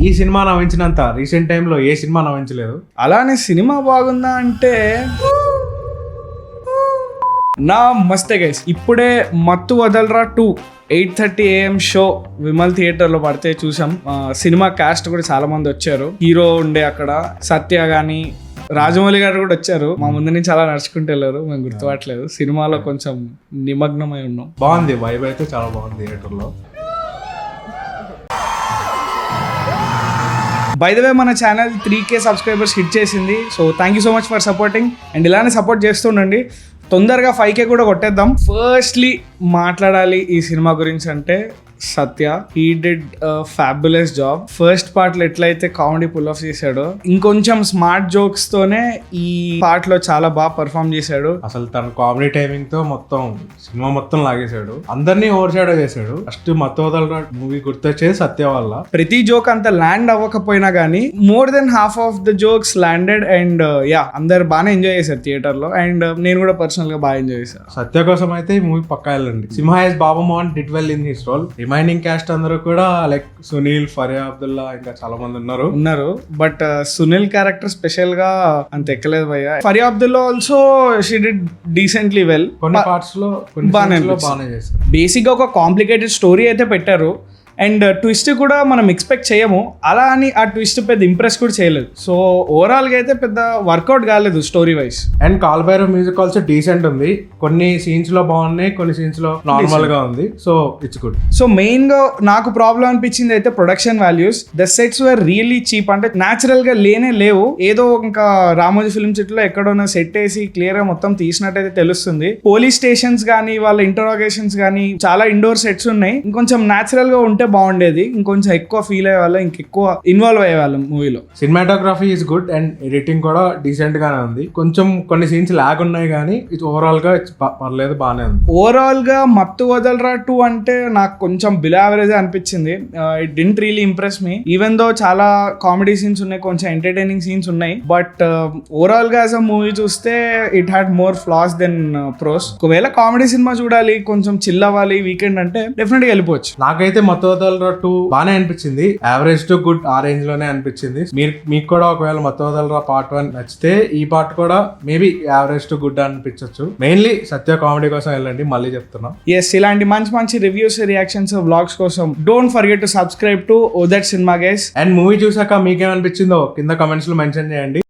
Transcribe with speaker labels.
Speaker 1: ఈ cinema నవ్వించినంత recent టైంలో ఏ cinema నవ్వించలేదు.
Speaker 2: అలానే సినిమా బాగుందా అంటే నా మస్తే గైస్, ఇప్పుడే మత్తు వదలరా 2 8:30 AM షో విమల్ థియేటర్లో పడితే చూసాం. సినిమా కాస్ట్ కూడా చాలా మంది వచ్చారు. హీరో ఉండే అక్కడ సత్య కానీ రాజమౌళి గారు కూడా వచ్చారు. మా ముందు నుంచి అలా నడుచుకుంటూ వెళ్ళారు, మేము గుర్తుపట్టలేదు. సినిమాలో కొంచెం నిమగ్నమై ఉన్నాం.
Speaker 1: బాగుంది, వైబ్ అయితే చాలా బాగుంది థియేటర్లో.
Speaker 2: బై ద వే మన ఛానల్ 3K సబ్స్క్రైబర్స్ హిట్ చేసింది. So thank you so much for supporting and ఇలానే సపోర్ట్ చేస్తుండండి. తొందరగా 5K కూడా కొట్టేద్దాం. ఫస్ట్లీ మాట్లాడాలి ఈ సినిమా గురించి అంటే Satya he did fabulous job. First part లో ఎట్లయితే కామెడీ పుల్ ఆఫ్ చేశాడో ఇంకొంచెం స్మార్ట్ జోక్స్ తోనే ఈ పార్ట్ లో చాలా బాగా పర్ఫామ్ చేశాడు.
Speaker 1: అసలు తన కామెడీ టైమింగ్ తో మొత్తం సినిమా మొత్తం లాగేశాడు, అందరినీ ఓవర్ షాడో చేశాడు. ఫస్ట్ మత్తోదల మూవీ గుర్తొచ్చేది సత్య వల్ల.
Speaker 2: ప్రతి జోక్ అంత ల్యాండ్ అవ్వకపోయినా గానీ more than half of the jokes landed and అందరు బాగానే ఎంజాయ్ చేశారు థియేటర్ లో. అండ్ నేను కూడా పర్సనల్ గా బాగా ఎంజాయ్ చేశాను.
Speaker 1: సత్య కోసం అయితే ఈ మూవీ పక్కా వెళ్ళండి. సింహాయస్ Babu Mohan did well in his role. Remaining cast అందరూ కూడా లైక్ సునీల్, ఫరియా అబ్దుల్లా ఇంకా చాలా మంది ఉన్నారు.
Speaker 2: బట్ సునీల్ క్యారెక్టర్ స్పెషల్ గా అంత ఎక్కలేదు భయ్య. Faria Abdullah also she did decently well.
Speaker 1: కొన్ని పార్ట్స్ లో బాగానే చేశారు.
Speaker 2: బేసిక్ గా ఒక కాంప్లికేటెడ్ స్టోరీ అయితే పెట్టారు అండ్ ట్విస్ట్ కూడా మనం ఎక్స్పెక్ట్ చేయము. అలా అని ఆ ట్విస్ట్ పెద్ద ఇంప్రెస్ కూడా చేయలేదు. సో ఓవరాల్ గా అయితే పెద్ద వర్కౌట్ కాలేదు స్టోరీ వైజ్.
Speaker 1: అండ్ కాల్బైరో మ్యూజిక్ ఆల్సో డీసెంట్ ఉంది. కొన్ని సీన్స్ లో బాగున్నాయి, కొన్ని సీన్స్ లో నార్మల్ గా ఉంది. So it's good.
Speaker 2: So main గా నాకు ప్రాబ్లం అనిపించింది అయితే production values. The sets were really cheap. అంటే న్యాచురల్ గా లేవు. ఏదో ఇంకా రామోజీ ఫిల్మ్ సిటీ లో ఎక్కడోనా సెట్ వేసి క్లియర్ గా మొత్తం తీసినట్టయితే తెలుస్తుంది. పోలీస్ స్టేషన్స్ కానీ వాళ్ళ ఇంటరాగేషన్స్ కానీ చాలా ఇండోర్ సెట్స్ ఉన్నాయి. ఇంకొంచెం న్యాచురల్ గా ఉంటే బాగుండేది. ఇంకొంచెం ఎక్కువ ఫీల్ అయ్యే వాళ్ళం, ఇంకెక్కువ ఇన్వాల్వ్ అయ్యే వాళ్ళం మూవీలో.
Speaker 1: Cinematography is good and editing కూడా డీసెంట్ గానే ఉంది. కొంచెం కొన్ని సీన్స్ లాగ్ ఉన్నాయి కానీ ఇది ఓవరాల్ గా పర్లేదు, బాగానే ఉంది.
Speaker 2: ఓవరాల్ గా మత్తు వదలరా 2 అంటే నాకు కొంచెం బిలో యావరేజ్ అనిపించింది. It didn't really impress me. Even though చాలా కామెడీ సీన్స్ ఉన్నాయి, కొంచెం ఎంటర్టైనింగ్ సీన్స్ ఉన్నాయి. బట్ ఓవరాల్ గా యాజ్ అ మూవీ చూస్తే it had more flaws than pros. ఒకవేళ కామెడీ సినిమా చూడాలి, కొంచెం చిల్ అవ్వాలి వీకెండ్ అంటే డెఫినెట్ గా వెళ్ళిపోవచ్చు.
Speaker 1: నాకైతే మత్తోదల 2 బానే అనిపించింది. యావరేజ్ టు గుడ్ ఆ రేంజ్ లోనే అనిపించింది. మీకు కూడా ఒకవేళ మత్తోదల పార్ట్ 1 నచ్చితే ఈ పార్ట్ కూడా మేబీ యావరేజ్ టు గుడ్ అనిపించవచ్చు. మెయిన్లీ సత్య కామెడీ కోసం వెళ్ళండి, మళ్ళీ చెప్తున్నా.
Speaker 2: ఎస్, ఇలాంటి మంచి రివ్యూస్, రియాక్షన్స్, వ్లాగ్స్ కోసం don't forget to subscribe to ఓదట్ సినిమా గైస్.
Speaker 1: అండ్ మూవీ చూసాక మీకేమనిపించిందో కింద కమెంట్స్ లో మెన్షన్ చేయండి.